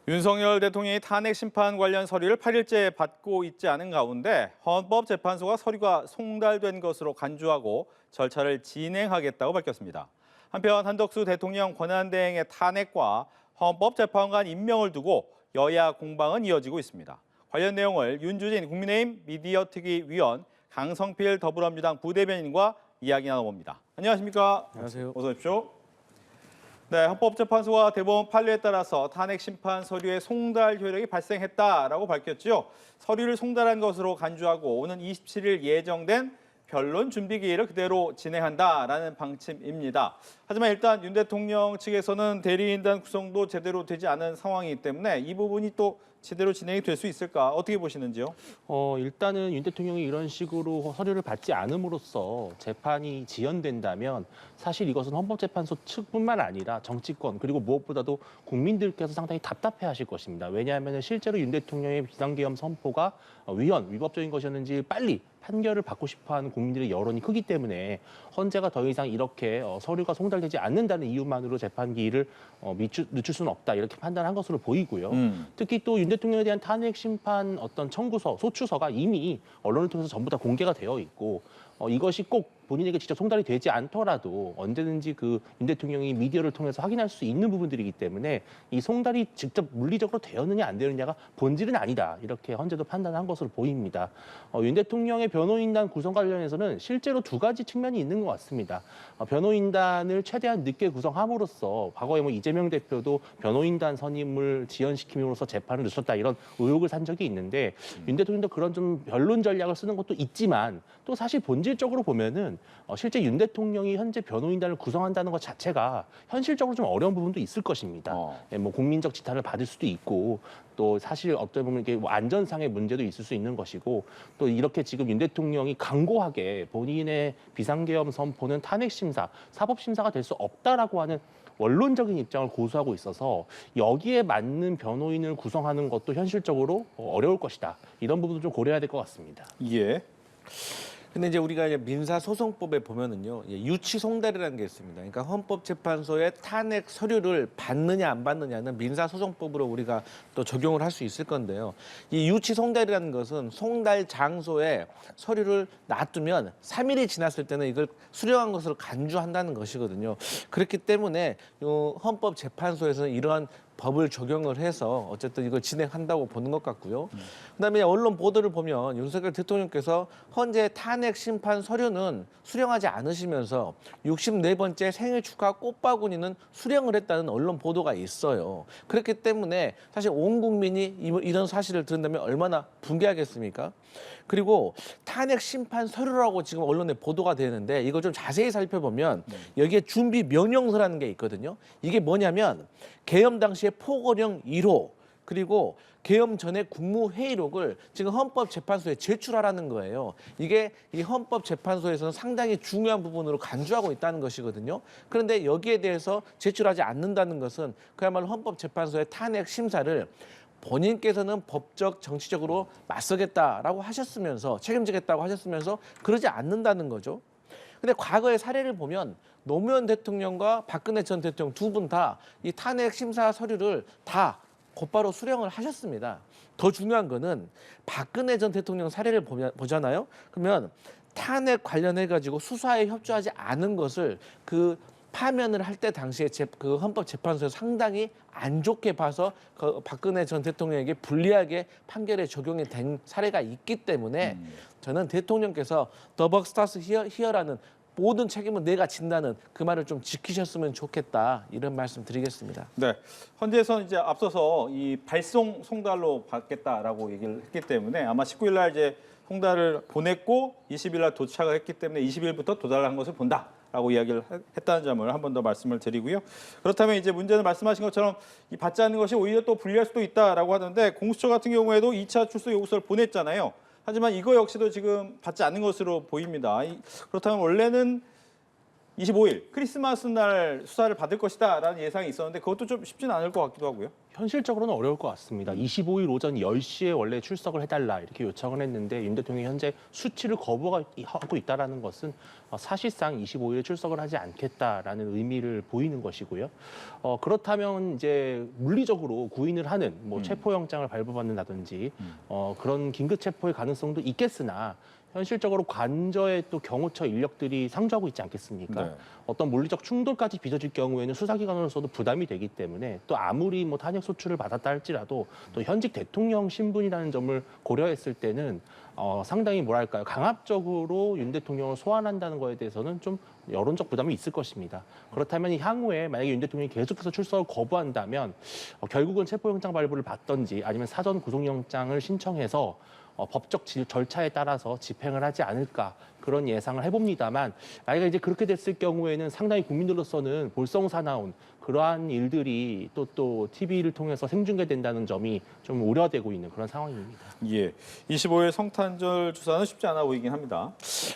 윤석열 대통령이 탄핵 심판 관련 서류를 8일째 받고 있지 않은 가운데 헌법재판소가 서류가 송달된 것으로 간주하고 절차를 진행하겠다고 밝혔습니다. 한편 한덕수 대통령 권한대행의 탄핵과 헌법재판관 임명을 두고 여야 공방은 이어지고 있습니다. 관련 내용을 윤주진 국민의힘 미디어특위위원, 강성필 더불어민주당 부대변인과 이야기 나눠봅니다. 안녕하십니까? 안녕하세요. 어서 오십시오. 네, 헌법재판소가 대법원 판례에 따라서 탄핵 심판 서류의 송달 효력이 발생했다라고 밝혔죠. 서류를 송달한 것으로 간주하고 오는 27일 예정된 변론 준비 기일을 그대로 진행한다라는 방침입니다. 하지만 일단 윤 대통령 측에서는 대리인단 구성도 제대로 되지 않은 상황이기 때문에 이 부분이 또 제대로 진행이 될 수 있을까? 어떻게 보시는지요? 일단은 윤 대통령이 이런 식으로 서류를 받지 않음으로써 재판이 지연된다면 사실 이것은 헌법재판소 측뿐만 아니라 정치권 그리고 무엇보다도 국민들께서 상당히 답답해하실 것입니다. 왜냐하면 실제로 윤 대통령의 비상계엄 선포가 위법적인 것이었는지 빨리 판결을 받고 싶어하는 국민들의 여론이 크기 때문에 헌재가 더 이상 이렇게 서류가 송달되지 않는다는 이유만으로 재판 기일을 늦출 수는 없다 이렇게 판단한 것으로 보이고요. 특히 또 윤 대통령에 대한 탄핵 심판 어떤 청구서, 소추서가 이미 언론을 통해서 전부 다 공개가 되어 있고 이것이 꼭 본인에게 직접 송달이 되지 않더라도 언제든지 그 윤 대통령이 미디어를 통해서 확인할 수 있는 부분들이기 때문에 이 송달이 직접 물리적으로 되었느냐 안 되느냐가 본질은 아니다. 이렇게 헌재도 판단한 것으로 보입니다. 윤 대통령의 변호인단 구성 관련해서는 실제로 두 가지 측면이 있는 것 같습니다. 변호인단을 최대한 늦게 구성함으로써 과거에 이재명 대표도 변호인단 선임을 지연시킴으로써 재판을 늦췄다 이런 의혹을 산 적이 있는데 윤 대통령도 그런 좀 변론 전략을 쓰는 것도 있지만 또 사실 본질적으로 보면은 실제 윤 대통령이 현재 변호인단을 구성한다는 것 자체가 현실적으로 좀 어려운 부분도 있을 것입니다. 국민적 지탄을 받을 수도 있고 또 사실 어떻게 보면 이게 안전상의 문제도 있을 수 있는 것이고 또 이렇게 지금 윤 대통령이 강고하게 본인의 비상계엄 선포는 탄핵 심사, 사법 심사가 될 수 없다라고 하는 원론적인 입장을 고수하고 있어서 여기에 맞는 변호인을 구성하는 것도 현실적으로 어려울 것이다. 이런 부분도 좀 고려해야 될 것 같습니다. 예. 근데 이제 우리가 이제 민사소송법에 보면은요, 유치송달이라는 게 있습니다. 그러니까 헌법재판소의 탄핵 서류를 받느냐 안 받느냐는 민사소송법으로 우리가 또 적용을 할 수 있을 건데요. 이 유치송달이라는 것은 송달 장소에 서류를 놔두면 3일이 지났을 때는 이걸 수령한 것으로 간주한다는 것이거든요. 그렇기 때문에 헌법재판소에서는 이러한 법을 적용을 해서 어쨌든 이걸 진행한다고 보는 것 같고요. 그다음에 언론 보도를 보면 윤석열 대통령께서 헌재 탄핵 심판 서류는 수령하지 않으시면서 64번째 생일 축하 꽃바구니는 수령을 했다는 언론 보도가 있어요. 그렇기 때문에 사실 온 국민이 이런 사실을 들은다면 얼마나 분개하겠습니까? 그리고 탄핵 심판 서류라고 지금 언론에 보도가 되는데 이걸 좀 자세히 살펴보면 여기에 준비 명령서라는 게 있거든요. 이게 뭐냐면 계엄 당시에 포고령 1호 그리고 계엄 전에 국무회의록을 지금 헌법재판소에 제출하라는 거예요. 이게 이 헌법재판소에서는 상당히 중요한 부분으로 간주하고 있다는 것이거든요. 그런데 여기에 대해서 제출하지 않는다는 것은 그야말로 헌법재판소의 탄핵 심사를 본인께서는 법적, 정치적으로 맞서겠다라고 하셨으면서 책임지겠다고 하셨으면서 그러지 않는다는 거죠. 근데 과거의 사례를 보면 노무현 대통령과 박근혜 전 대통령 두 분 다 이 탄핵 심사 서류를 다 곧바로 수령을 하셨습니다. 더 중요한 거는 박근혜 전 대통령 사례를 보잖아요. 그러면 탄핵 관련해 가지고 수사에 협조하지 않은 것을 그 파면을 할 때 당시에 그 헌법재판소에서 상당히 안 좋게 봐서 그 박근혜 전 대통령에게 불리하게 판결에 적용이 된 사례가 있기 때문에 저는 대통령께서 The buck starts here라는 모든 책임은 내가 진다는 그 말을 좀 지키셨으면 좋겠다 이런 말씀 드리겠습니다. 네, 헌재에서는 이제 앞서서 이 발송 송달로 받겠다라고 얘기를 했기 때문에 아마 19일 날 이제 송달을 보냈고 20일 날 도착을 했기 때문에 20일부터 도달한 것을 본다라고 이야기를 했다는 점을 한 번 더 말씀을 드리고요. 그렇다면 이제 문제는 말씀하신 것처럼 이 받지 않는 것이 오히려 또 불리할 수도 있다라고 하는데 공수처 같은 경우에도 2차 출석 요구서를 보냈잖아요. 하지만 이거 역시도 지금 받지 않는 것으로 보입니다. 그렇다면 원래는 25일 크리스마스 날 수사를 받을 것이다라는 예상이 있었는데 그것도 좀 쉽지는 않을 것 같기도 하고요. 현실적으로는 어려울 것 같습니다. 25일 오전 10시에 원래 출석을 해달라 이렇게 요청을 했는데 윤 대통령이 현재 수치를 거부하고 있다는 것은 사실상 25일에 출석을 하지 않겠다라는 의미를 보이는 것이고요. 그렇다면 이제 물리적으로 구인을 하는 체포영장을 발부받는다든지 그런 긴급 체포의 가능성도 있겠으나 현실적으로 관저에 또 경호처 인력들이 상주하고 있지 않겠습니까? 네. 어떤 물리적 충돌까지 빚어질 경우에는 수사기관으로서도 부담이 되기 때문에 또 아무리 탄핵 소추를 받았다 할지라도 또 현직 대통령 신분이라는 점을 고려했을 때는 상당히 뭐랄까요, 강압적으로 윤 대통령을 소환한다는 거에 대해서는 좀 여론적 부담이 있을 것입니다. 그렇다면 향후에 만약에 윤 대통령이 계속해서 출석을 거부한다면 결국은 체포영장 발부를 받던지 아니면 사전 구속영장을 신청해서 법적 절차에 따라서 집행을 하지 않을까 그런 예상을 해봅니다만 만약에 이제 그렇게 됐을 경우에는 상당히 국민들로서는 볼썽사나운 그러한 일들이 또 TV를 통해서 생중계된다는 점이 좀 우려되고 있는 그런 상황입니다. 예, 25일 성탄절 주사는 쉽지 않아 보이긴 합니다.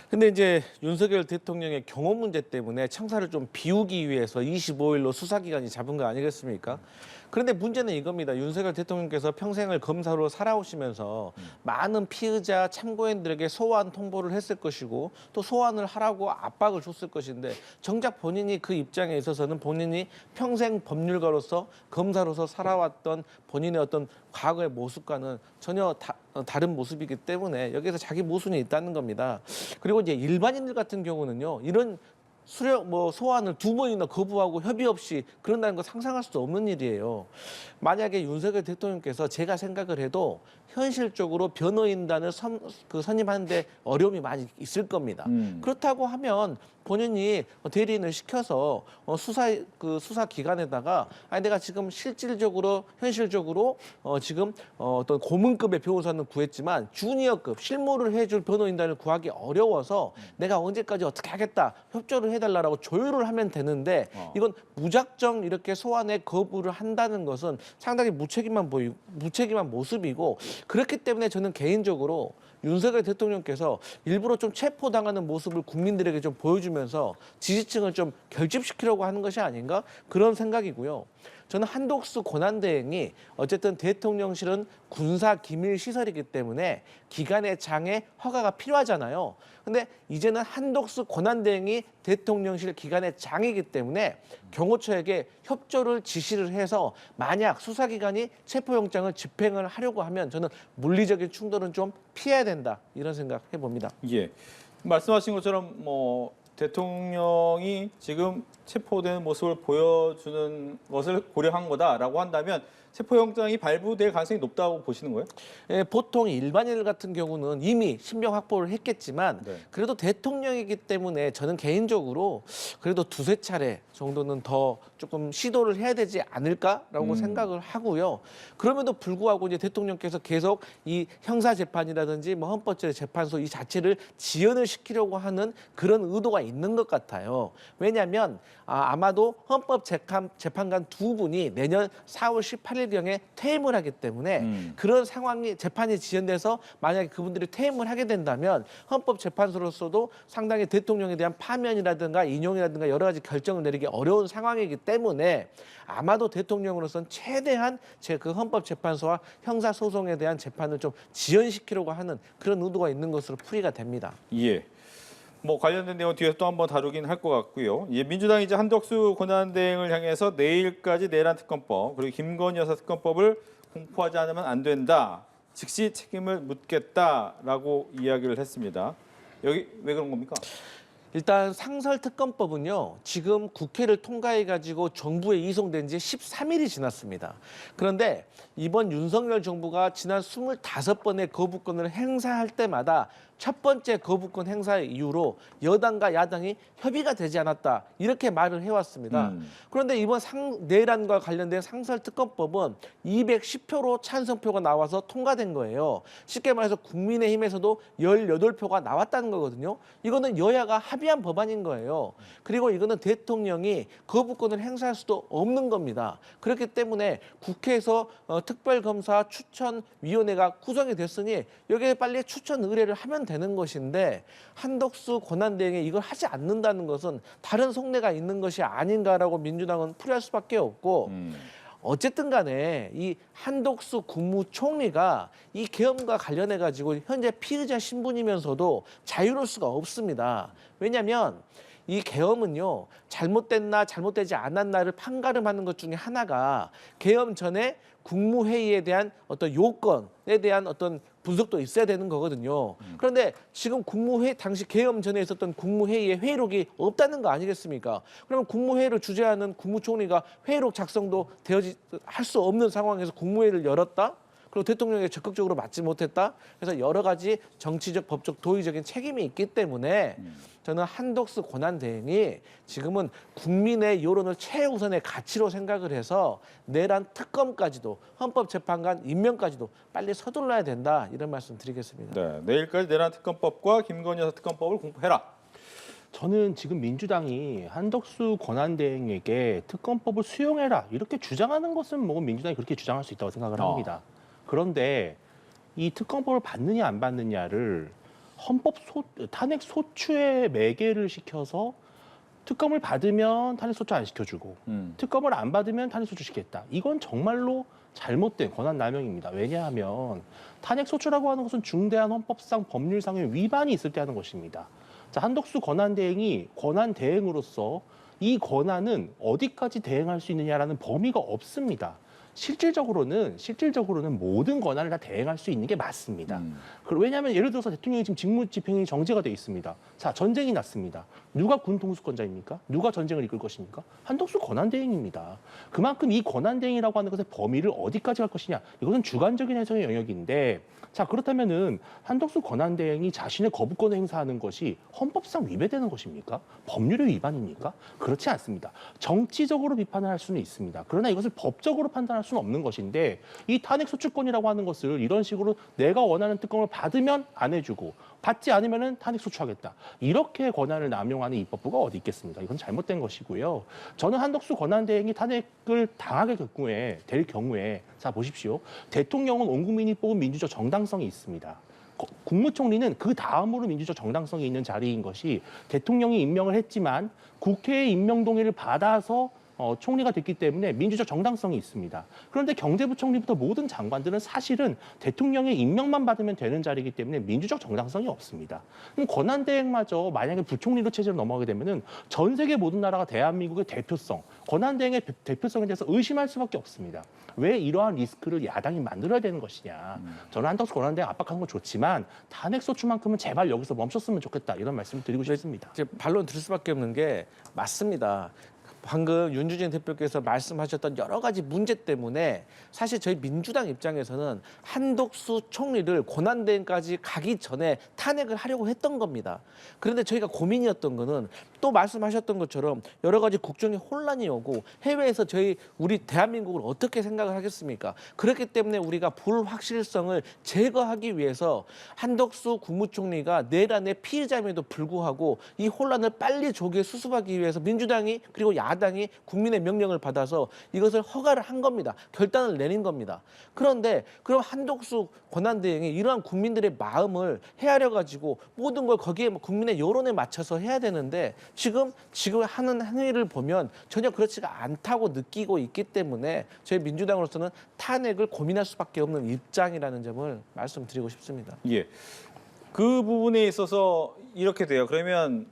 근데 이제 윤석열 대통령의 경호 문제 때문에 청사를 좀 비우기 위해서 25일로 수사기관이 잡은 거 아니겠습니까? 그런데 문제는 이겁니다. 윤석열 대통령께서 평생을 검사로 살아오시면서 많은 피의자 참고인들에게 소환 통보를 했을 것이고 또 소환을 하라고 압박을 줬을 것인데 정작 본인이 그 입장에 있어서는 본인이 평생 법률가로서 검사로서 살아왔던 본인의 어떤 과거의 모습과는 전혀 다른 모습이기 때문에 여기에서 자기 모순이 있다는 겁니다. 그리고 이제 일반인들 같은 경우는요, 이런 소환을 2번이나 거부하고 협의 없이 그런다는 거 상상할 수도 없는 일이에요. 만약에 윤석열 대통령께서 제가 생각을 해도 현실적으로 변호인단을 선임하는데 어려움이 많이 있을 겁니다. 그렇다고 하면 본인이 대리인을 시켜서 수사 기관에다가 내가 지금 실질적으로 현실적으로 지금 어떤 고문급의 변호사는 구했지만 주니어급 실무를 해줄 변호인단을 구하기 어려워서 내가 언제까지 어떻게 하겠다 협조를 해달라고 조율을 하면 되는데 이건 무작정 이렇게 소환에 거부를 한다는 것은 상당히 무책임한 모습이고 그렇기 때문에 저는 개인적으로 윤석열 대통령께서 일부러 좀 체포당하는 모습을 국민들에게 좀 보여주면서 지지층을 좀 결집시키려고 하는 것이 아닌가 그런 생각이고요. 저는 한독수 권한대행이 어쨌든 대통령실은 군사 기밀 시설이기 때문에 기관의 장에 허가가 필요하잖아요. 근데 이제는 한독수 권한대행이 대통령실 기관의 장이기 때문에 경호처에게 협조를 지시를 해서 만약 수사기관이 체포영장을 집행을 하려고 하면 저는 물리적인 충돌은 좀 피해야 된다 이런 생각 해봅니다. 예, 말씀하신 것처럼 대통령이 지금 체포되는 모습을 보여주는 것을 고려한 거다라고 한다면 체포영장이 발부될 가능성이 높다고 보시는 거예요? 예, 보통 일반인들 같은 경우는 이미 신병 확보를 했겠지만 네. 그래도 대통령이기 때문에 저는 개인적으로 그래도 2~3차례 정도는 더 조금 시도를 해야 되지 않을까라고 생각을 하고요. 그럼에도 불구하고 이제 대통령께서 계속 이 형사재판이라든지 헌법재판소 이 자체를 지연을 시키려고 하는 그런 의도가 있는 것 같아요. 왜냐하면 아마도 헌법재판관 2분이 내년 4월 18일경에 퇴임을 하기 때문에 그런 상황이 재판이 지연돼서 만약에 그분들이 퇴임을 하게 된다면 헌법재판소로서도 상당히 대통령에 대한 파면이라든가 인용이라든가 여러 가지 결정을 내리기 어려운 상황이기 때문에 아마도 대통령으로서는 최대한 그 헌법재판소와 형사소송에 대한 재판을 좀 지연시키려고 하는 그런 의도가 있는 것으로 풀이가 됩니다. 예. 관련된 내용 뒤에서 또 한번 다루긴 할 것 같고요. 예, 민주당이 이제 한덕수 권한대행을 향해서 내일까지 내란 특검법 그리고 김건희 여사 특검법을 공포하지 않으면 안 된다. 즉시 책임을 묻겠다라고 이야기를 했습니다. 여기 왜 그런 겁니까? 일단 상설특검법은요, 지금 국회를 통과해가지고 정부에 이송된 지 13일이 지났습니다. 그런데 이번 윤석열 정부가 지난 25번의 거부권을 행사할 때마다 첫 번째 거부권 행사 이후로 여당과 야당이 협의가 되지 않았다 이렇게 말을 해왔습니다. 그런데 이번 내란과 관련된 상설특검법은 210표로 찬성표가 나와서 통과된 거예요. 쉽게 말해서 국민의힘에서도 18표가 나왔다는 거거든요. 이거는 여야가 합의한 법안인 거예요. 그리고 이거는 대통령이 거부권을 행사할 수도 없는 겁니다. 그렇기 때문에 국회에서 특별검사 추천위원회가 구성이 됐으니 여기에 빨리 추천 의뢰를 하면 되는 것인데 한덕수 권한대행이 이걸 하지 않는다는 것은 다른 속내가 있는 것이 아닌가라고 민주당은 풀이할 수밖에 없고 어쨌든 간에 이 한덕수 국무총리가 이 계엄과 관련해 가지고 현재 피의자 신분이면서도 자유로울 수가 없습니다. 왜냐하면 이 계엄은요, 잘못됐나 잘못되지 않았나를 판가름하는 것 중에 하나가 계엄 전에 국무회의에 대한 어떤 요건에 대한 어떤 분석도 있어야 되는 거거든요. 그런데 지금 국무회의 당시 계엄 전에 있었던 국무회의의 회의록이 없다는 거 아니겠습니까? 그러면 국무회의를 주재하는 국무총리가 회의록 작성도 할 수 없는 상황에서 국무회의를 열었다? 그리고 대통령에게 적극적으로 맞지 못했다. 그래서 여러 가지 정치적, 법적, 도의적인 책임이 있기 때문에 저는 한덕수 권한대행이 지금은 국민의 여론을 최우선의 가치로 생각을 해서 내란 특검까지도 헌법재판관 임명까지도 빨리 서둘러야 된다. 이런 말씀 드리겠습니다. 네, 내일까지 내란 특검법과 김건희 여사 특검법을 공포해라. 저는 지금 민주당이 한덕수 권한대행에게 특검법을 수용해라 이렇게 주장하는 것은 뭐 민주당이 그렇게 주장할 수 있다고 생각을 합니다. 그런데 이 특검법을 받느냐 안 받느냐를 탄핵 소추에 매개를 시켜서 특검을 받으면 탄핵 소추 안 시켜주고 특검을 안 받으면 탄핵 소추 시켰다. 이건 정말로 잘못된 권한 남용입니다. 왜냐하면 탄핵 소추라고 하는 것은 중대한 헌법상 법률상의 위반이 있을 때 하는 것입니다. 자, 한덕수 권한대행이 권한대행으로서 이 권한은 어디까지 대행할 수 있느냐라는 범위가 없습니다. 실질적으로는 모든 권한을 다 대행할 수 있는 게 맞습니다. 왜냐하면 예를 들어서 대통령이 지금 직무집행이 정지가 돼 있습니다. 자, 전쟁이 났습니다. 누가 군 통수권자입니까? 누가 전쟁을 이끌 것입니까? 한덕수 권한대행입니다. 그만큼 이 권한대행이라고 하는 것의 범위를 어디까지 갈 것이냐, 이것은 주관적인 해석의 영역인데, 자, 그렇다면은 한덕수 권한대행이 자신의 거부권을 행사하는 것이 헌법상 위배되는 것입니까? 법률의 위반입니까? 그렇지 않습니다. 정치적으로 비판을 할 수는 있습니다. 그러나 이것을 법적으로 판단할 수는 없는 것인데, 이 탄핵 소추권이라고 하는 것을 이런 식으로 내가 원하는 특검을 받으면 안 해주고 받지 않으면은 탄핵 소추하겠다, 이렇게 권한을 남용하는 입법부가 어디 있겠습니까? 이건 잘못된 것이고요. 저는 한덕수 권한대행이 탄핵을 당하게 될 경우에 자, 보십시오. 대통령은 온 국민이 뽑은 민주적 정당성이 있습니다. 국무총리는 그 다음으로 민주적 정당성이 있는 자리인 것이, 대통령이 임명을 했지만 국회의 임명 동의를 받아서 총리가 됐기 때문에 민주적 정당성이 있습니다. 그런데 경제부총리부터 모든 장관들은 사실은 대통령의 임명만 받으면 되는 자리이기 때문에 민주적 정당성이 없습니다. 그럼 권한대행마저 만약에 부총리로 체제로 넘어가게 되면은 전 세계 모든 나라가 대한민국의 대표성, 권한대행의 대표성에 대해서 의심할 수밖에 없습니다. 왜 이러한 리스크를 야당이 만들어야 되는 것이냐. 저는 한덕수 권한대행 압박하는 건 좋지만 탄핵소추만큼은 제발 여기서 멈췄으면 좋겠다, 이런 말씀을 드리고 싶습니다. 이제 반론 드릴 수밖에 없는 게 맞습니다. 방금 윤주진 대표께서 말씀하셨던 여러 가지 문제 때문에 사실 저희 민주당 입장에서는 한덕수 총리를 권한대행까지 가기 전에 탄핵을 하려고 했던 겁니다. 그런데 저희가 고민이었던 거는 또 말씀하셨던 것처럼 여러 가지 국정에 혼란이 오고 해외에서 우리 대한민국을 어떻게 생각을 하겠습니까? 그렇기 때문에 우리가 불확실성을 제거하기 위해서 한덕수 국무총리가 내란의 피의자임에도 불구하고 이 혼란을 빨리 조기에 수습하기 위해서 민주당이 그리고 야당이 국민의 명령을 받아서 이것을 허가를 한 겁니다. 결단을 내린 겁니다. 그런데 그럼 한덕수 권한대행이 이러한 국민들의 마음을 헤아려 가지고 모든 걸 거기에 국민의 여론에 맞춰서 해야 되는데 지금 하는 행위를 보면 전혀 그렇지가 않다고 느끼고 있기 때문에 저희 민주당으로서는 탄핵을 고민할 수밖에 없는 입장이라는 점을 말씀드리고 싶습니다. 예, 그 부분에 있어서 이렇게 돼요. 그러면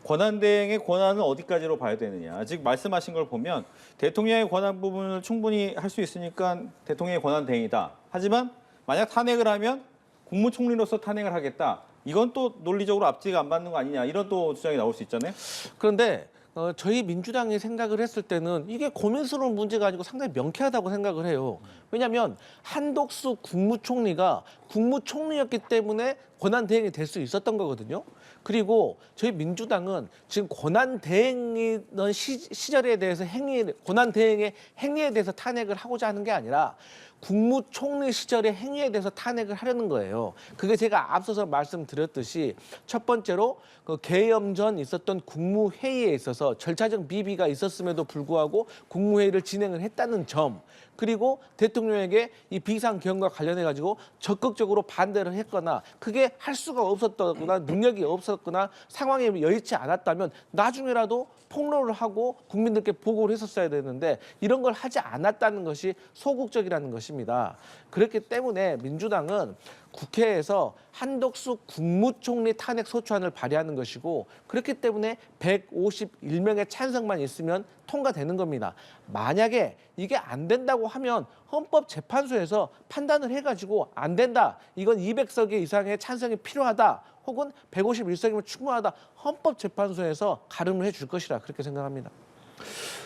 권한대행의 권한은 어디까지로 봐야 되느냐. 즉 말씀하신 걸 보면 대통령의 권한 부분을 충분히 할 수 있으니까 대통령의 권한대행이다. 하지만 만약 탄핵을 하면 국무총리로서 탄핵을 하겠다. 이건 또 논리적으로 앞뒤가 안 맞는 거 아니냐. 이런 또 주장이 나올 수 있잖아요. 그런데 저희 민주당이 생각을 했을 때는 이게 고민스러운 문제가 아니고 상당히 명쾌하다고 생각을 해요. 왜냐하면 한덕수 국무총리가 국무총리였기 때문에 권한대행이 될 수 있었던 거거든요. 그리고 저희 민주당은 지금 권한대행이던 시절에 대해서 권한대행의 행위에 대해서 탄핵을 하고자 하는 게 아니라 국무총리 시절의 행위에 대해서 탄핵을 하려는 거예요. 그게 제가 앞서서 말씀드렸듯이 첫 번째로 그 계엄 전 있었던 국무회의에 있어서 절차적 미비가 있었음에도 불구하고 국무회의를 진행을 했다는 점, 그리고 대통령에게 이 비상계엄과 관련해 가지고 적극 적극적으로 반대를 했거나 그게 할 수가 없었거나 능력이 없었거나 상황이 여의치 않았다면 나중에라도 폭로를 하고 국민들께 보고를 했었어야 되는데 이런 걸 하지 않았다는 것이 소극적이라는 것입니다. 그렇기 때문에 민주당은 국회에서 한덕수 국무총리 탄핵 소추안을 발의하는 것이고 그렇기 때문에 151명의 찬성만 있으면 통과되는 겁니다. 만약에 이게 안 된다고 하면 헌법재판소에서 판단을 해가지고 안 된다. 이건 200석 이상의 찬성이 필요하다. 혹은 151석이면 충분하다. 헌법재판소에서 가름을 해줄 것이라 그렇게 생각합니다.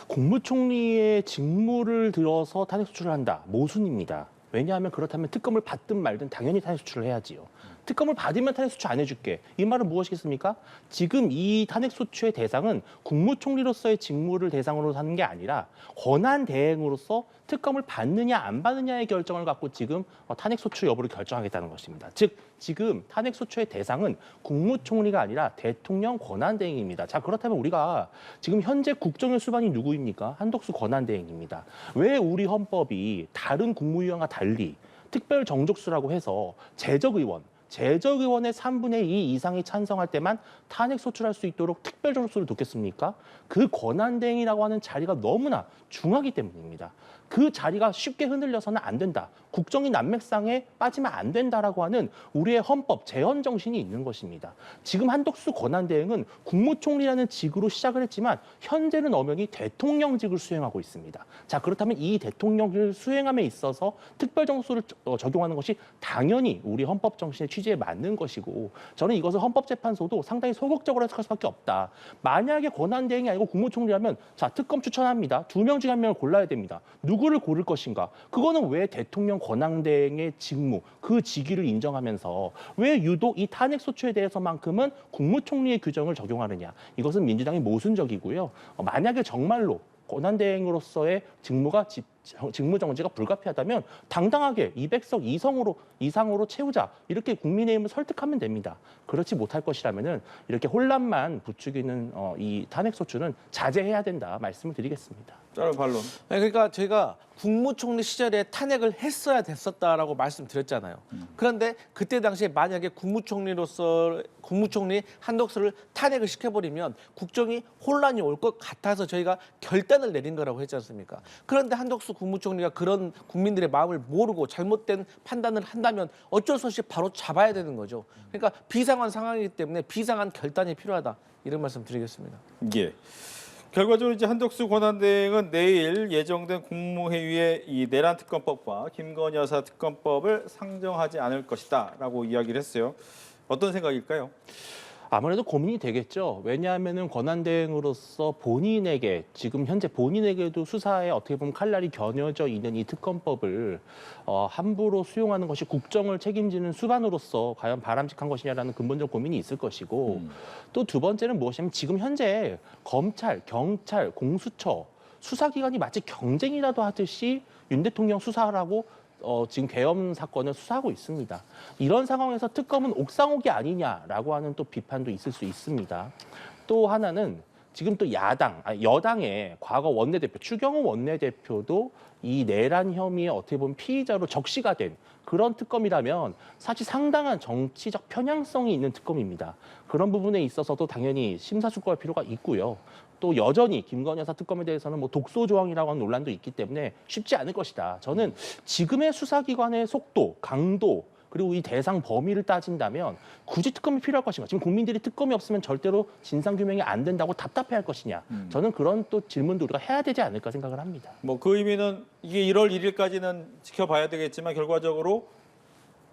국무총리의 직무를 들어서 탄핵 소추를 한다. 모순입니다. 왜냐하면 그렇다면 특검을 받든 말든 당연히 탄핵 소추를 해야지요. 특검을 받으면 탄핵 소추 안 해줄게. 이 말은 무엇이겠습니까? 지금 이 탄핵 소추의 대상은 국무총리로서의 직무를 대상으로 하는 게 아니라 권한 대행으로서 특검을 받느냐 안 받느냐의 결정을 갖고 지금 탄핵 소추 여부를 결정하겠다는 것입니다. 즉 지금 탄핵 소추의 대상은 국무총리가 아니라 대통령 권한 대행입니다. 자 그렇다면 우리가 지금 현재 국정의 수반이 누구입니까? 한덕수 권한 대행입니다. 왜 우리 헌법이 다른 국무위원과 달리 특별 정족수라고 해서 재적의원의 3분의 2 이상이 찬성할 때만 탄핵 소추할 수 있도록 특별 정족수를 뒀겠습니까? 그 권한대행이라고 하는 자리가 너무나 중하기 때문입니다. 그 자리가 쉽게 흔들려서는 안 된다. 국정의 난맥상에 빠지면 안 된다라고 하는 우리의 헌법 재헌 정신이 있는 것입니다. 지금 한덕수 권한대행은 국무총리라는 직으로 시작을 했지만 현재는 엄연히 대통령직을 수행하고 있습니다. 자 그렇다면 이 대통령직을 수행함에 있어서 특별정수를 적용하는 것이 당연히 우리 헌법 정신의 취지에 맞는 것이고 저는 이것을 헌법재판소도 상당히 소극적으로 해석할 수밖에 없다. 만약에 권한대행이 아니고 국무총리라면 자 특검 추천합니다. 2명 중에 1명을 골라야 됩니다. 누구를 고를 것인가? 그거는 왜 대통령 권한대행의 직무, 그 직위를 인정하면서 왜 유독 이 탄핵소추에 대해서만큼은 국무총리의 규정을 적용하느냐. 이것은 민주당이 모순적이고요. 만약에 정말로 권한대행으로서의 직무 정지가 불가피하다면 당당하게 200석 이상으로 채우자 이렇게 국민의힘을 설득하면 됩니다. 그렇지 못할 것이라면은 이렇게 혼란만 부추기는 이 탄핵 소추는 자제해야 된다 말씀을 드리겠습니다. 짧은 반론. 그러니까 저희가 국무총리 시절에 탄핵을 했어야 됐었다라고 말씀드렸잖아요. 그런데 그때 당시에 만약에 국무총리 한덕수를 탄핵을 시켜버리면 국정이 혼란이 올 것 같아서 저희가 결단을 내린 거라고 했지 않습니까? 그런데 한덕수 국무총리가 그런 국민들의 마음을 모르고 잘못된 판단을 한다면 어쩔 수 없이 바로 잡아야 되는 거죠. 그러니까 비상한 상황이기 때문에 비상한 결단이 필요하다. 이런 말씀 드리겠습니다. 예. 결과적으로 이제 한덕수 권한대행은 내일 예정된 국무회의에 이 내란 특검법과 김건희 여사 특검법을 상정하지 않을 것이다라고 이야기를 했어요. 어떤 생각일까요? 아무래도 고민이 되겠죠. 왜냐하면은 권한대행으로서 본인에게 지금 현재 본인에게도 수사에 어떻게 보면 칼날이 겨녀져 있는 이 특검법을 함부로 수용하는 것이 국정을 책임지는 수반으로서 과연 바람직한 것이냐라는 근본적 고민이 있을 것이고 또 두 번째는 무엇이냐면 지금 현재 검찰, 경찰, 공수처 수사기관이 마치 경쟁이라도 하듯이 윤 대통령 수사하라고 지금 계엄 사건을 수사하고 있습니다. 이런 상황에서 특검은 옥상옥이 아니냐라고 하는 또 비판도 있을 수 있습니다. 또 하나는 지금 또 여당의 과거 원내대표, 추경호 원내대표도 이 내란 혐의에 어떻게 보면 피의자로 적시가 된 그런 특검이라면 사실 상당한 정치적 편향성이 있는 특검입니다. 그런 부분에 있어서도 당연히 심사숙고할 필요가 있고요. 또 여전히 김건희 여사 특검에 대해서는 뭐 독소 조항이라고 하는 논란도 있기 때문에 쉽지 않을 것이다. 저는 지금의 수사기관의 속도, 강도 그리고 이 대상 범위를 따진다면 굳이 특검이 필요할 것인가? 지금 국민들이 특검이 없으면 절대로 진상규명이 안 된다고 답답해할 것이냐? 저는 그런 또 질문도 우리가 해야 되지 않을까 생각을 합니다. 뭐 그 의미는 이게 1월 1일까지는 지켜봐야 되겠지만 결과적으로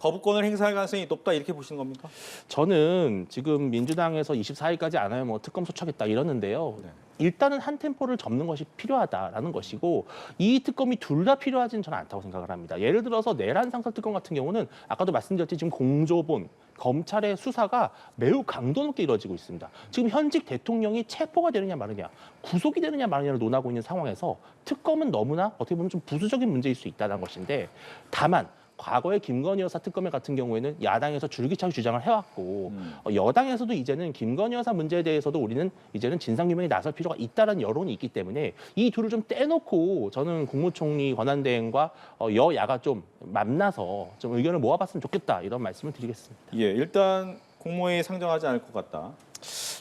거부권을 행사할 가능성이 높다 이렇게 보시는 겁니까? 저는 지금 민주당에서 24일까지 안 하면 뭐 특검 소추하겠다 이러는데요. 네. 일단은 한 템포를 접는 것이 필요하다라는 것이고 이 특검이 둘 다 필요하지는 저는 않다고 생각을 합니다. 예를 들어서 내란 상설 특검 같은 경우는 아까도 말씀드렸듯이 지금 공조본 검찰의 수사가 매우 강도 높게 이루어지고 있습니다. 지금 현직 대통령이 체포가 되느냐 마느냐, 구속이 되느냐 마느냐를 논하고 있는 상황에서 특검은 너무나 어떻게 보면 좀 부수적인 문제일 수 있다는 것인데 다만 과거의 김건희 여사 특검회 같은 경우에는 야당에서 줄기차게 주장을 해왔고 여당에서도 이제는 김건희 여사 문제에 대해서도 우리는 이제는 진상규명에 나설 필요가 있다는 여론이 있기 때문에 이 둘을 좀 떼놓고 저는 국무총리 권한대행과 여야가 좀 만나서 좀 의견을 모아봤으면 좋겠다 이런 말씀을 드리겠습니다. 예, 일단 국무회의 상정하지 않을 것 같다.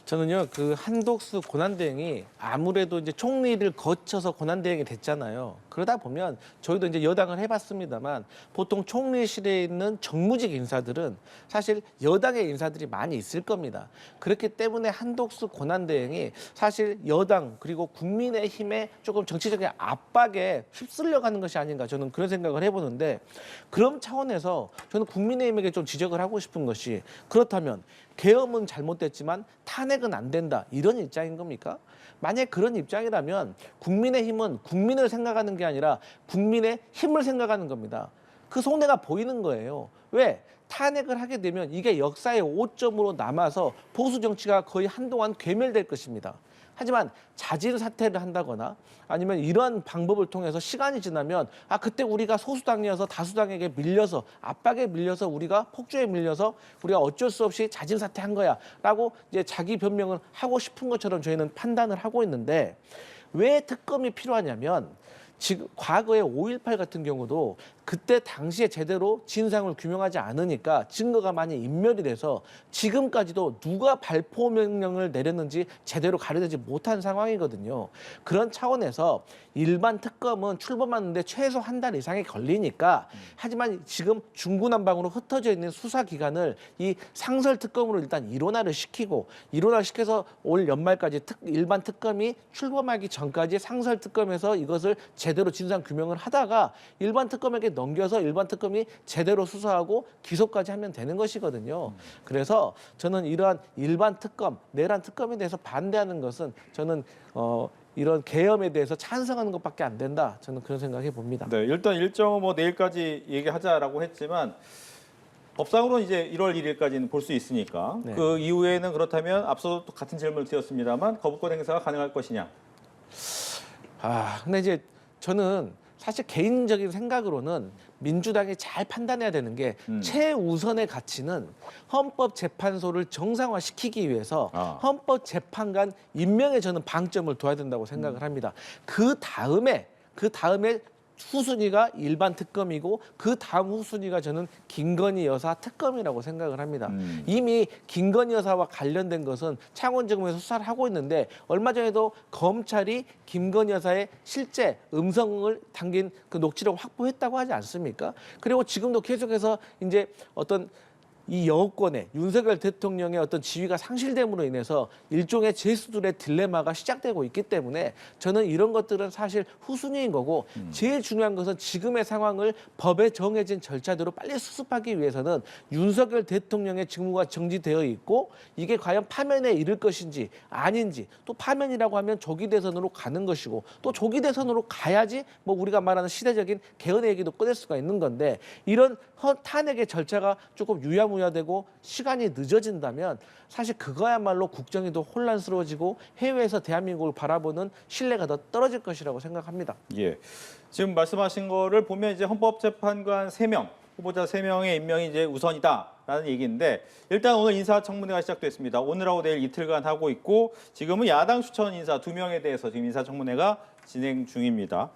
저는요, 그 한독수 권한대행이 아무래도 이제 총리를 거쳐서 권한대행이 됐잖아요. 그러다 보면 저희도 이제 여당을 해봤습니다만 보통 총리실에 있는 정무직 인사들은 사실 여당의 인사들이 많이 있을 겁니다. 그렇기 때문에 한독수 권한대행이 사실 여당 그리고 국민의힘의 조금 정치적인 압박에 휩쓸려 가는 것이 아닌가 저는 그런 생각을 해보는데 그런 차원에서 저는 국민의힘에게 좀 지적을 하고 싶은 것이 그렇다면 계엄은 잘못됐지만 탄핵은 안 된다 이런 입장인 겁니까? 만약 그런 입장이라면 국민의힘은 국민을 생각하는 게 아니라 국민의 힘을 생각하는 겁니다. 그 속내가 보이는 거예요. 왜? 탄핵을 하게 되면 이게 역사의 오점으로 남아서 보수 정치가 거의 한동안 괴멸될 것입니다. 하지만 자진 사퇴를 한다거나 아니면 이러한 방법을 통해서 시간이 지나면 그때 우리가 소수당이어서 다수당에게 밀려서 압박에 밀려서 우리가 폭주에 밀려서 우리가 어쩔 수 없이 자진 사퇴한 거야라고 이제 자기 변명을 하고 싶은 것처럼 저희는 판단을 하고 있는데 왜 특검이 필요하냐면 지금 과거에 5.18 같은 경우도 그때 당시에 제대로 진상을 규명하지 않으니까 증거가 많이 인멸이 돼서 지금까지도 누가 발포 명령을 내렸는지 제대로 가려내지 못한 상황이거든요. 그런 차원에서 일반 특검은 출범하는데 최소 한 달 이상이 걸리니까 하지만 지금 중구난방으로 흩어져 있는 수사 기간을 이 상설 특검으로 일단 일원화를 시키고 일원화를 시켜서 올 연말까지 일반 특검이 출범하기 전까지 상설 특검에서 이것을 제대로 진상 규명을 하다가 일반 특검에게 넘겨서 일반 특검이 제대로 수사하고 기소까지 하면 되는 것이거든요. 그래서 저는 이러한 일반 특검, 내란 특검에 대해서 반대하는 것은 저는 이런 계엄에 대해서 찬성하는 것밖에 안 된다. 저는 그런 생각해 봅니다. 네, 일단 일정은 뭐 내일까지 얘기하자라고 했지만 법상으로 이제 1월 1일까지는 볼 수 있으니까 네. 그 이후에는 그렇다면 앞서도 또 같은 질문을 드렸습니다만 거부권 행사가 가능할 것이냐? 근데 이제 저는 사실 개인적인 생각으로는 민주당이 잘 판단해야 되는 게 최우선의 가치는 헌법재판소를 정상화시키기 위해서 헌법재판관 임명에 저는 방점을 둬야 된다고 생각을 합니다. 그 다음에 후순위가 일반 특검이고 그 다음 후순위가 저는 김건희 여사 특검이라고 생각을 합니다. 이미 김건희 여사와 관련된 것은 창원지검에서 수사를 하고 있는데 얼마 전에도 검찰이 김건희 여사의 실제 음성을 담긴 그 녹취록을 확보했다고 하지 않습니까? 그리고 지금도 계속해서 이제 어떤 이 여권의 윤석열 대통령의 어떤 지위가 상실됨으로 인해서 일종의 제수들의 딜레마가 시작되고 있기 때문에 저는 이런 것들은 사실 후순위인 거고 제일 중요한 것은 지금의 상황을 법에 정해진 절차대로 빨리 수습하기 위해서는 윤석열 대통령의 직무가 정지되어 있고 이게 과연 파면에 이를 것인지 아닌지 또 파면이라고 하면 조기 대선으로 가는 것이고 또 조기 대선으로 가야지 뭐 우리가 말하는 시대적인 개헌의 얘기도 꺼낼 수가 있는 건데 이런 탄핵의 절차가 조금 유야무야되고 시간이 늦어진다면 사실 그거야말로 국정이 더 혼란스러워지고 해외에서 대한민국을 바라보는 신뢰가 더 떨어질 것이라고 생각합니다. 예. 지금 말씀하신 거를 보면 이제 헌법재판관 3명, 후보자 3명의 임명이 이제 우선이다라는 얘기인데 일단 오늘 인사청문회가 시작됐습니다. 오늘하고 내일 이틀간 하고 있고 지금은 야당 추천 인사 2명에 대해서 지금 인사청문회가 진행 중입니다.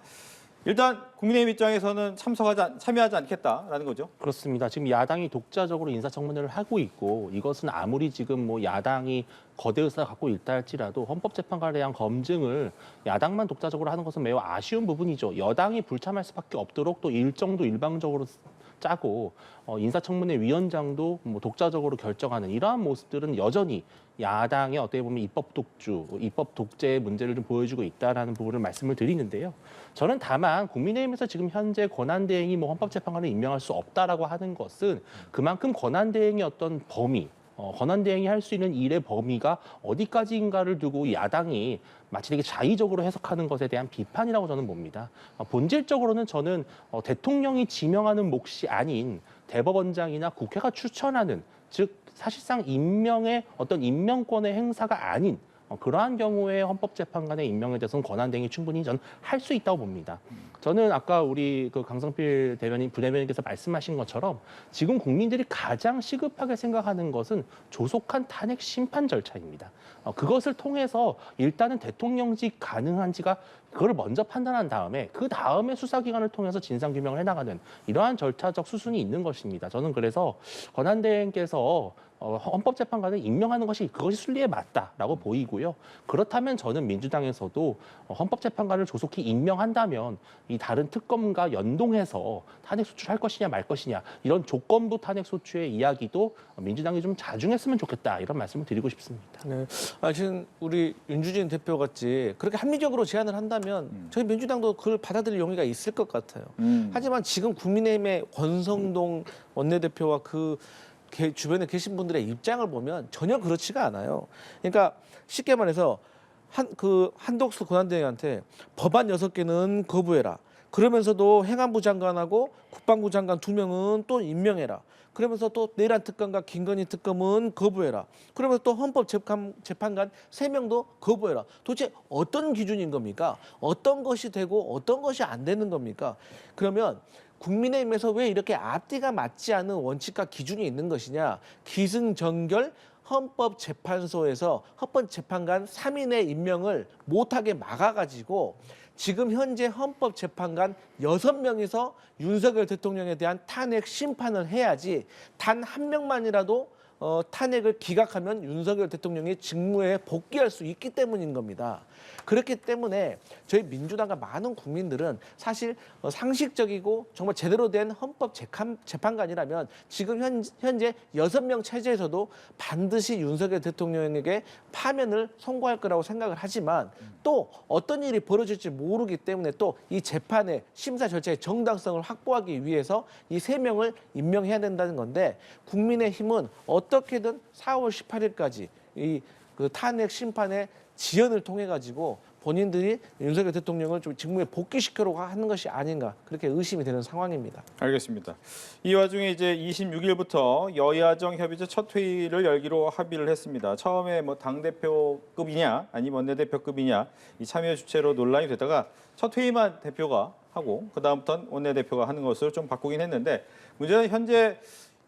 일단 국민의힘 입장에서는 참여하지 않겠다라는 거죠. 그렇습니다. 지금 야당이 독자적으로 인사청문회를 하고 있고 이것은 아무리 지금 뭐 야당이 거대 의사가 갖고 있다 할지라도 헌법재판관에 대한 검증을 야당만 독자적으로 하는 것은 매우 아쉬운 부분이죠. 여당이 불참할 수밖에 없도록 또 일정도 일방적으로 짜고 인사청문회 위원장도 뭐 독자적으로 결정하는 이러한 모습들은 여전히 야당의 어떻게 보면 입법 독주, 입법 독재의 문제를 좀 보여주고 있다라는 부분을 말씀을 드리는데요. 저는 다만 국민의힘에서 지금 현재 권한대행이 뭐 헌법재판관을 임명할 수 없다라고 하는 것은 그만큼 권한대행의 어떤 범위, 권한대행이 할 수 있는 일의 범위가 어디까지인가를 두고 야당이 마치 되게 자의적으로 해석하는 것에 대한 비판이라고 저는 봅니다. 본질적으로는 저는 대통령이 지명하는 몫이 아닌 대법원장이나 국회가 추천하는 즉 사실상 임명의 어떤 임명권의 행사가 아닌 그러한 경우에 헌법재판관의 임명에 대해서는 권한대행이 충분히 저는 할 수 있다고 봅니다. 저는 아까 우리 그 강성필 부대변인께서 말씀하신 것처럼 지금 국민들이 가장 시급하게 생각하는 것은 조속한 탄핵 심판 절차입니다. 그것을 통해서 일단은 대통령직 가능한지가 그걸 먼저 판단한 다음에 그 다음에 수사기관을 통해서 진상규명을 해나가는 이러한 절차적 수순이 있는 것입니다. 저는 그래서 권한대행께서 헌법재판관을 임명하는 그것이 순리에 맞다라고 보이고요. 그렇다면 저는 민주당에서도 헌법재판관을 조속히 임명한다면 이 다른 특검과 연동해서 탄핵 소추할 것이냐 말 것이냐 이런 조건부 탄핵 소추의 이야기도 민주당이 좀 자중했으면 좋겠다 이런 말씀을 드리고 싶습니다. 네. 지금 우리 윤주진 대표 같이 그렇게 합리적으로 제안을 한다면 저희 민주당도 그걸 받아들일 용의가 있을 것 같아요. 하지만 지금 국민의힘의 권성동 원내대표와 그 주변에 계신 분들의 입장을 보면 전혀 그렇지가 않아요. 그러니까 쉽게 말해서 한독수 권한대행한테 법안 6개는 거부해라. 그러면서도 행안부 장관하고 국방부 장관 2명은 또 임명해라. 그러면서 또 내란 특검과 김건희 특검은 거부해라. 그러면서 또 헌법재판관 3명도 거부해라. 도대체 어떤 기준인 겁니까? 어떤 것이 되고 어떤 것이 안 되는 겁니까? 그러면 국민의힘에서 왜 이렇게 앞뒤가 맞지 않는 원칙과 기준이 있는 것이냐? 기승전결 헌법재판소에서 헌법재판관 3인의 임명을 못하게 막아가지고 지금 현재 헌법재판관 6명에서 윤석열 대통령에 대한 탄핵 심판을 해야지 단 한 명만이라도 탄핵을 기각하면 윤석열 대통령이 직무에 복귀할 수 있기 때문인 겁니다. 그렇기 때문에 저희 민주당과 많은 국민들은 사실 상식적이고 정말 제대로 된 헌법재판관이라면 지금 현재 6명 체제에서도 반드시 윤석열 대통령에게 파면을 선고할 거라고 생각을 하지만 또 어떤 일이 벌어질지 모르기 때문에 또 이 재판의 심사 절차의 정당성을 확보하기 위해서 이 3명을 임명해야 된다는 건데 국민의힘은 어떻게든 4월 18일까지 그 탄핵 심판의 지연을 통해 가지고 본인들이 윤석열 대통령을 좀 직무에 복귀시키려고 하는 것이 아닌가 그렇게 의심이 되는 상황입니다. 알겠습니다. 이 와중에 이제 26일부터 여야정 협의체 첫 회의를 열기로 합의를 했습니다. 처음에 뭐 당대표급이냐 아니면 원내대표급이냐 이 참여 주체로 논란이 되다가 첫 회의만 대표가 하고 그다음부터는 원내대표가 하는 것으로 좀 바꾸긴 했는데 문제는 현재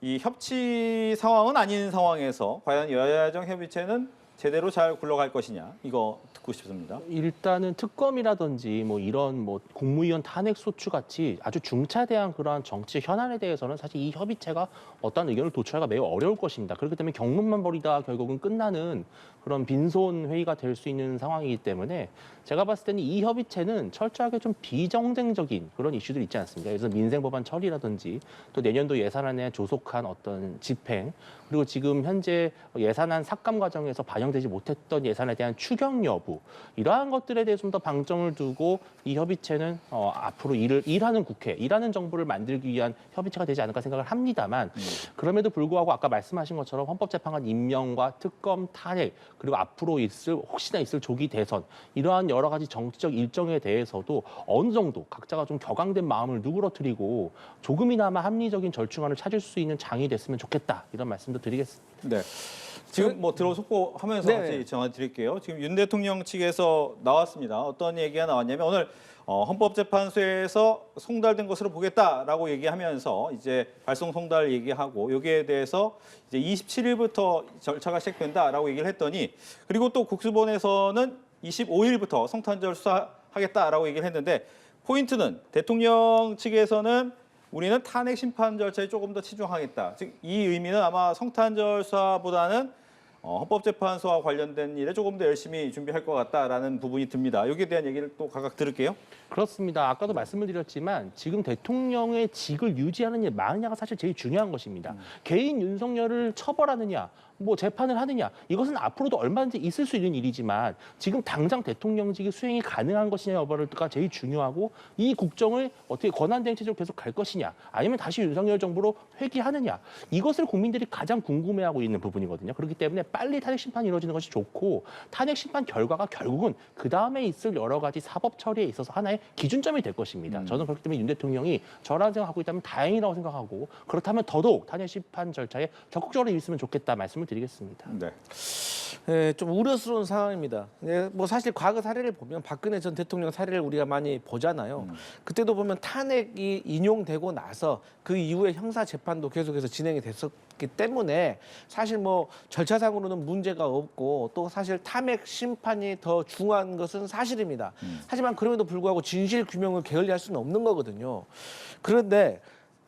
이 협치 상황은 아닌 상황에서 과연 여야정 협의체는 제대로 잘 굴러갈 것이냐 이거 듣고 싶습니다. 일단은 특검이라든지 뭐 이런 뭐 국무위원 탄핵 소추 같이 아주 중차대한 그러한 정치 현안에 대해서는 사실 이 협의체가 어떤 의견을 도출하기가 매우 어려울 것입니다. 그렇기 때문에 경론만 벌이다 결국은 끝나는 그런 빈손 회의가 될 수 있는 상황이기 때문에 제가 봤을 때는 이 협의체는 철저하게 좀 비정쟁적인 그런 이슈들이 있지 않습니까? 그래서 민생법안 처리라든지 또 내년도 예산안에 조속한 어떤 집행 그리고 지금 현재 예산안 삭감 과정에서 반영되지 못했던 예산에 대한 추경 여부 이러한 것들에 대해서 좀 더 방점을 두고 이 협의체는 앞으로 일하는 국회, 일하는 정부를 만들기 위한 협의체가 되지 않을까 생각을 합니다만 그럼에도 불구하고 아까 말씀하신 것처럼 헌법재판관 임명과 특검 탄핵 그리고 앞으로 혹시나 있을 조기 대선 이러한 여러 가지 정치적 일정에 대해서도 어느 정도 각자가 좀 격앙된 마음을 누그러뜨리고 조금이나마 합리적인 절충안을 찾을 수 있는 장이 됐으면 좋겠다 이런 말씀도 드리겠습니다. 네. 지금 뭐 들어 속보하면서 같이 전화드릴게요. 지금 윤 대통령 측에서 나왔습니다. 어떤 얘기가 나왔냐면 오늘 헌법재판소에서 송달된 것으로 보겠다라고 얘기하면서 이제 발송 송달 얘기하고 여기에 대해서 이제 27일부터 절차가 시작된다라고 얘기를 했더니 그리고 또 국수본에서는 25일부터 성탄절 수사하겠다라고 얘기를 했는데 포인트는 대통령 측에서는 우리는 탄핵 심판 절차에 조금 더 치중하겠다. 즉 이 의미는 아마 성탄절 수사보다는 헌법재판소와 관련된 일에 조금 더 열심히 준비할 것 같다라는 부분이 듭니다. 여기에 대한 얘기를 또 각각 들을게요. 그렇습니다. 아까도 말씀을 드렸지만 지금 대통령의 직을 유지하느냐 마느냐가 사실 제일 중요한 것입니다. 개인 윤석열을 처벌하느냐 뭐 재판을 하느냐 이것은 앞으로도 얼마든지 있을 수 있는 일이지만 지금 당장 대통령직이 수행이 가능한 것이냐 여부가 제일 중요하고 이 국정을 어떻게 권한대행 체제로 계속 갈 것이냐 아니면 다시 윤석열 정부로 회귀하느냐 이것을 국민들이 가장 궁금해하고 있는 부분이거든요. 그렇기 때문에 빨리 탄핵 심판이 이루어지는 것이 좋고 탄핵 심판 결과가 결국은 그 다음에 있을 여러 가지 사법 처리에 있어서 하나의 기준점이 될 것입니다. 저는 그렇기 때문에 윤 대통령이 저라는 생각하고 있다면 다행이라고 생각하고 그렇다면 더더욱 탄핵 심판 절차에 적극적으로 임했으면 좋겠다 말씀을 드리겠습니다. 네. 좀 우려스러운 상황입니다. 뭐 사실 과거 사례를 보면 박근혜 전 대통령 사례를 우리가 많이 보잖아요. 그때도 보면 탄핵이 인용되고 나서 그 이후에 형사 재판도 계속해서 진행이 됐었기 때문에 사실 뭐 절차상으로는 문제가 없고 또 사실 탄핵 심판이 더 중요한 것은 사실입니다. 하지만 그럼에도 불구하고 진실 규명을 게을리할 수는 없는 거거든요. 그런데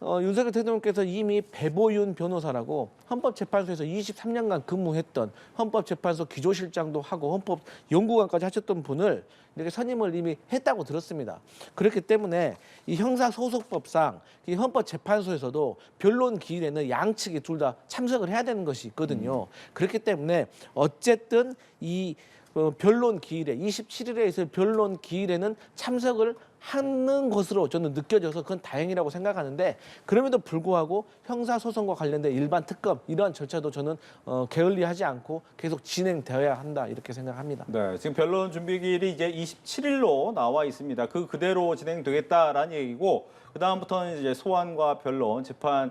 윤석열 대통령께서 이미 배보윤 변호사라고 헌법재판소에서 23년간 근무했던 헌법재판소 기조실장도 하고 헌법연구관까지 하셨던 분을 이렇게 선임을 이미 했다고 들었습니다. 그렇기 때문에 이 형사소송법상 이 헌법재판소에서도 변론 기일에는 양측이 둘 다 참석을 해야 되는 것이 있거든요. 그렇기 때문에 어쨌든 이 변론 기일에 27일에 있을 변론 기일에는 참석을 하는 것으로 저는 느껴져서 그건 다행이라고 생각하는데 그럼에도 불구하고 형사소송과 관련된 일반 특검 이러한 절차도 저는 게을리하지 않고 계속 진행되어야 한다 이렇게 생각합니다. 네, 지금 변론 준비기일이 이제 27일로 나와 있습니다. 그대로 진행되겠다라는 얘기고 그 다음부터는 이제 소환과 변론, 재판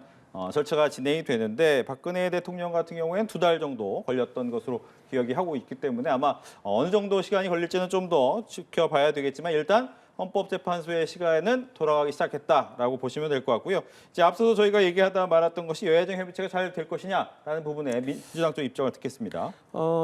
절차가 진행이 되는데 박근혜 대통령 같은 경우에는 2달 정도 걸렸던 것으로 기억이 하고 있기 때문에 아마 어느 정도 시간이 걸릴지는 좀 더 지켜봐야 되겠지만 일단 헌법재판소의 시간은 돌아가기 시작했다라고 보시면 될 것 같고요. 이제 앞서서 저희가 얘기하다 말았던 것이 여야정 협의체가 잘 될 것이냐라는 부분에 민주당 쪽 입장을 듣겠습니다.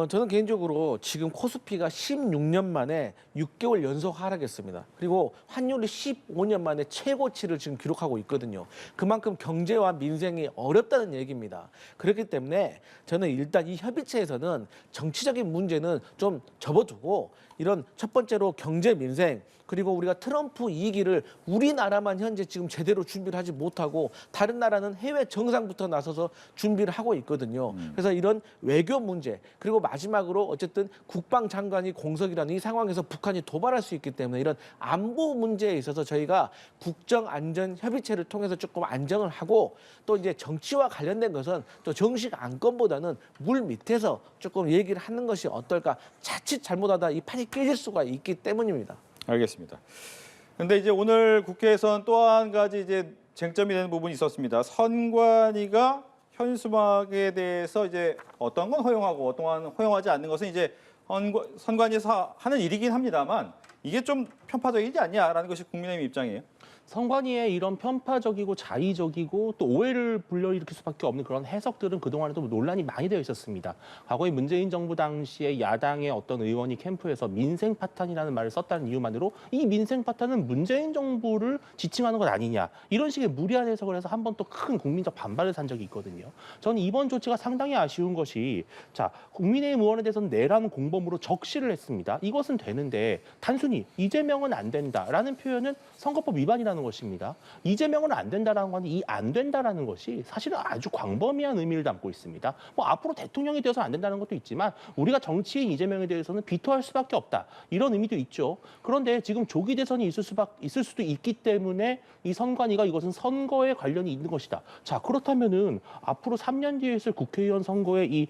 저는 개인적으로 지금 코스피가 16년 만에 6개월 연속 하락했습니다. 그리고 환율이 15년 만에 최고치를 지금 기록하고 있거든요. 그만큼 경제와 민생이 어렵다는 얘기입니다. 그렇기 때문에 저는 일단 이 협의체에서는 정치적인 문제는 좀 접어두고 이런 첫 번째로 경제 민생 그리고 우리가 트럼프 2기를 우리나라만 현재 지금 제대로 준비를 하지 못하고 다른 나라는 해외 정상부터 나서서 준비를 하고 있거든요. 그래서 이런 외교 문제 그리고 마지막으로 어쨌든 국방장관이 공석이라는 이 상황에서 북한이 도발할 수 있기 때문에 이런 안보 문제에 있어서 저희가 국정안전협의체를 통해서 조금 안정을 하고 또 이제 정치와 관련된 것은 또 정식 안건보다는 물 밑에서 조금 얘기를 하는 것이 어떨까. 자칫 잘못하다 이 판이 깨질 수가 있기 때문입니다. 알겠습니다. 그런데 이제 오늘 국회에서는 또 한 가지 이제 쟁점이 되는 부분이 있었습니다. 선관위가 현수막에 대해서 이제 어떤 건 허용하고 어떤 건 허용하지 않는 것은 이제 선관위에서 하는 일이긴 합니다만 이게 좀 편파적이지 않냐라는 것이 국민의힘 입장이에요. 선관위의 이런 편파적이고 자의적이고 또 오해를 불러일으킬 수밖에 없는 그런 해석들은 그동안에도 논란이 많이 되어 있었습니다. 과거에 문재인 정부 당시에 야당의 어떤 의원이 캠프에서 민생 파탄이라는 말을 썼다는 이유만으로 이 민생 파탄은 문재인 정부를 지칭하는 것 아니냐 이런 식의 무리한 해석을 해서 한 번 또 큰 국민적 반발을 산 적이 있거든요. 저는 이번 조치가 상당히 아쉬운 것이 자 국민의힘 의원에 대해서는 내란 공범으로 적시를 했습니다. 이것은 되는데 단순히 이재명은 안 된다라는 표현은 선거법 위반이라는 것입니다. 이재명은 안 된다라는 건 이 안 된다라는 것이 사실은 아주 광범위한 의미를 담고 있습니다. 뭐 앞으로 대통령이 되어서 안 된다는 것도 있지만 우리가 정치인 이재명에 대해서는 비토할 수밖에 없다. 이런 의미도 있죠. 그런데 지금 조기 대선이 있을 수도 있기 때문에 이 선관위가 이것은 선거에 관련이 있는 것이다. 자, 그렇다면은 앞으로 3년 뒤에 있을 국회의원 선거에 이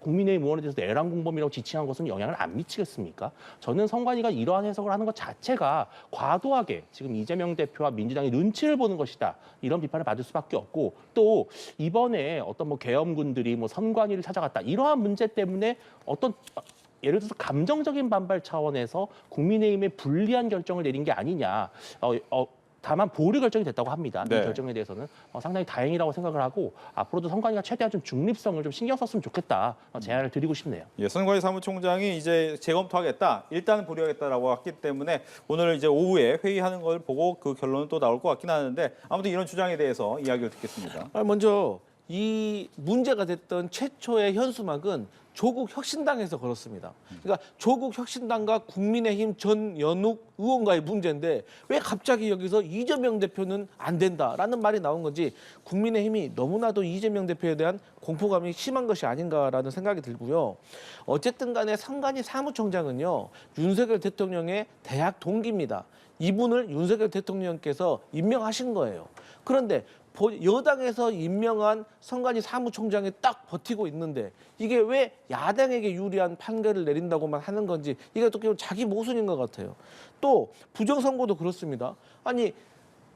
국민의힘 의원에 대해서 내란 공범이라고 지칭한 것은 영향을 안 미치겠습니까? 저는 선관위가 이러한 해석을 하는 것 자체가 과도하게 지금 이재명 대표와 민주당이 눈치를 보는 것이다. 이런 비판을 받을 수밖에 없고 또 이번에 어떤 계엄군들이 선관위를 찾아갔다. 이러한 문제 때문에 어떤 예를 들어서 감정적인 반발 차원에서 국민의힘에 불리한 결정을 내린 게 아니냐. 다만 보류 결정이 됐다고 합니다. 네. 이 결정에 대해서는 상당히 다행이라고 생각을 하고 앞으로도 선관위가 최대한 좀 중립성을 좀 신경 썼으면 좋겠다 제안을 드리고 싶네요. 예, 선관위 사무총장이 이제 재검토하겠다, 일단은 보류하겠다라고 했기 때문에 오늘 이제 오후에 회의하는 걸 보고 그 결론은 또 나올 것 같긴 하는데 아무튼 이런 주장에 대해서 이야기를 듣겠습니다. 먼저 이 문제가 됐던 최초의 현수막은 조국 혁신당에서 걸었습니다. 그러니까 조국 혁신당과 국민의힘 전연욱 의원과의 문제인데 왜 갑자기 여기서 이재명 대표는 안 된다라는 말이 나온 건지 국민의힘이 너무나도 이재명 대표에 대한 공포감이 심한 것이 아닌가라는 생각이 들고요. 어쨌든 간에 선관위 사무총장은요. 윤석열 대통령의 대학 동기입니다. 이분을 윤석열 대통령께서 임명하신 거예요. 그런데 여당에서 임명한 선관위 사무총장이 딱 버티고 있는데 이게 왜 야당에게 유리한 판결을 내린다고만 하는 건지 이게 또 자기 모순인 것 같아요. 또 부정선거도 그렇습니다. 아니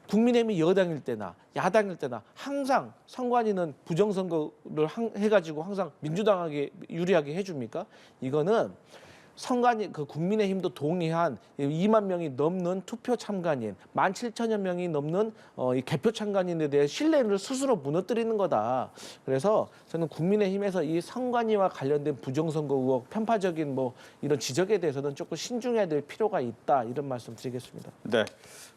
국민의힘이 여당일 때나 야당일 때나 항상 선관위는 부정선거를 해가지고 항상 민주당에게 유리하게 해줍니까? 이거는 선관위 그 국민의힘도 동의한 2만 명이 넘는 투표 참관인, 17,000여 명이 넘는 이 개표 참관인에 대해 신뢰를 스스로 무너뜨리는 거다. 그래서 저는 국민의힘에서 이 선관위와 관련된 부정선거 의혹, 편파적인 뭐 이런 지적에 대해서는 조금 신중해야 될 필요가 있다. 이런 말씀 드리겠습니다. 네.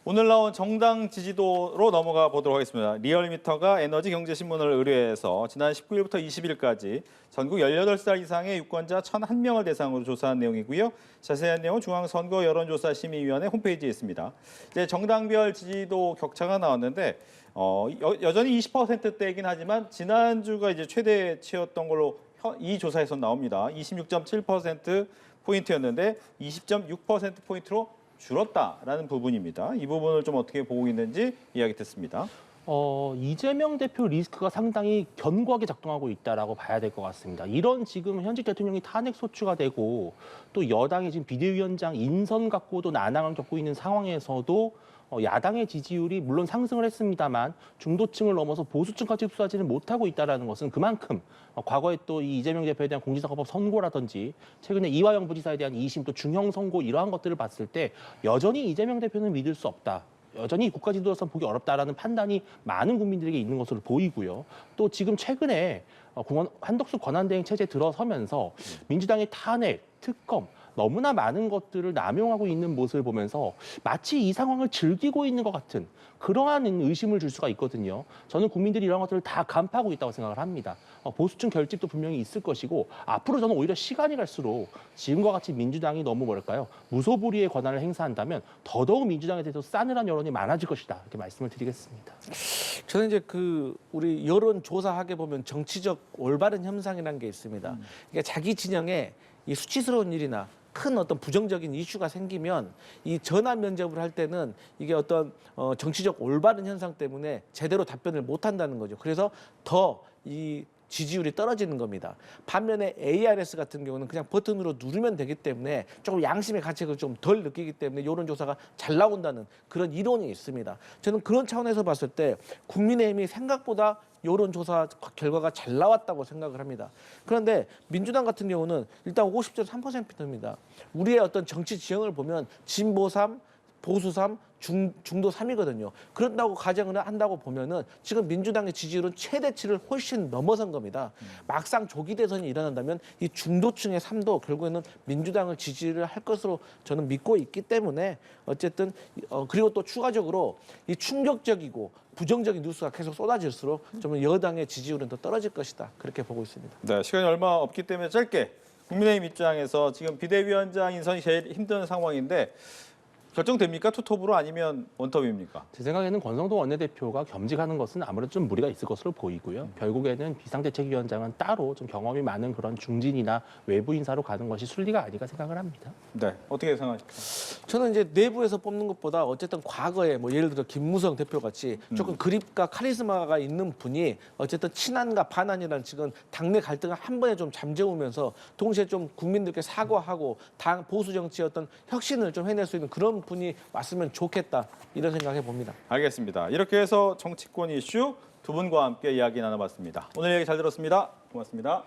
오늘 나온 정당 지지도로 넘어가 보도록 하겠습니다. 리얼미터가 에너지경제신문을 의뢰해서 지난 19일부터 20일까지 전국 18살 이상의 유권자 1,001명을 대상으로 조사한 내용이고요. 자세한 내용은 중앙선거여론조사심의위원회 홈페이지에 있습니다. 이제 정당별 지지도 격차가 나왔는데 여전히 20%대이긴 하지만 지난주가 이제 최대치였던 걸로 이 조사에서 나옵니다. 26.7% 포인트였는데 20.6% 포인트로 줄었다라는 부분입니다. 이 부분을 좀 어떻게 보고 있는지 이야기 듣습니다. 이재명 대표 리스크가 상당히 견고하게 작동하고 있다라고 봐야 될 것 같습니다. 이런 지금 현직 대통령이 탄핵 소추가 되고 또 여당이 지금 비대위원장 인선 갖고도 난항을 겪고 있는 상황에서도 야당의 지지율이 물론 상승을 했습니다만 중도층을 넘어서 보수층까지 흡수하지는 못하고 있다는 것은 그만큼 과거에 또 이 이재명 대표에 대한 공직선거법 선고라든지 최근에 이화영 부지사에 대한 2심 또 중형 선고 이러한 것들을 봤을 때 여전히 이재명 대표는 믿을 수 없다. 여전히 국가 지도자로서 보기 어렵다라는 판단이 많은 국민들에게 있는 것으로 보이고요. 또 지금 최근에 한덕수 권한대행 체제 들어서면서 민주당의 탄핵, 특검 너무나 많은 것들을 남용하고 있는 모습을 보면서 마치 이 상황을 즐기고 있는 것 같은 그러한 의심을 줄 수가 있거든요. 저는 국민들이 이런 것들을 다 간파하고 있다고 생각을 합니다. 보수층 결집도 분명히 있을 것이고 앞으로 저는 오히려 시간이 갈수록 지금과 같이 민주당이 너무 무소불위의 권한을 행사한다면 더더욱 민주당에 대해서 싸늘한 여론이 많아질 것이다. 이렇게 말씀을 드리겠습니다. 저는 이제 우리 여론 조사하게 보면 정치적 올바른 현상이라는 게 있습니다. 그러니까 자기 진영에 이 수치스러운 일이나 큰 어떤 부정적인 이슈가 생기면 이 전화 면접을 할 때는 이게 어떤 정치적 올바른 현상 때문에 제대로 답변을 못 한다는 거죠. 그래서 더 이 지지율이 떨어지는 겁니다. 반면에 ARS 같은 경우는 그냥 버튼으로 누르면 되기 때문에 조금 양심의 가책을 좀 덜 느끼기 때문에 여론조사가 잘 나온다는 그런 이론이 있습니다. 저는 그런 차원에서 봤을 때 국민의힘이 생각보다 여론조사 결과가 잘 나왔다고 생각을 합니다. 그런데 민주당 같은 경우는 일단 50.3%입니다. 우리의 어떤 정치 지형을 보면 진보 3, 보수 3, 중도 3이거든요. 그런다고 가정을 한다고 보면은 지금 민주당의 지지율은 최대치를 훨씬 넘어선 겁니다. 막상 조기 대선이 일어난다면 이 중도층의 3도 결국에는 민주당을 지지를 할 것으로 저는 믿고 있기 때문에 어쨌든 그리고 또 추가적으로 이 충격적이고 부정적인 뉴스가 계속 쏟아질수록 좀 여당의 지지율은 더 떨어질 것이다. 그렇게 보고 있습니다. 네, 시간이 얼마 없기 때문에 짧게 국민의힘 입장에서 지금 비대위원장 인선이 제일 힘든 상황인데 결정됩니까? 투톱으로 아니면 원톱입니까? 제 생각에는 권성동 원내대표가 겸직하는 것은 아무래도 좀 무리가 있을 것으로 보이고요. 결국에는 비상대책위원장은 따로 좀 경험이 많은 그런 중진이나 외부 인사로 가는 것이 순리가 아닌가 생각을 합니다. 네, 어떻게 생각하십니까? 저는 이제 내부에서 뽑는 것보다 어쨌든 과거에 뭐 예를 들어 김무성 대표 같이 조금 그립과 카리스마가 있는 분이 어쨌든 친한과 반한이라는 지금 당내 갈등을 한 번에 좀 잠재우면서 동시에 좀 국민들께 사과하고 당 보수 정치의 어떤 혁신을 좀 해낼 수 있는 그런 분이 왔으면 좋겠다 이런 생각해 봅니다. 알겠습니다. 이렇게 해서 정치권 이슈 두 분과 함께 이야기 나눠봤습니다. 오늘 얘기 잘 들었습니다. 고맙습니다.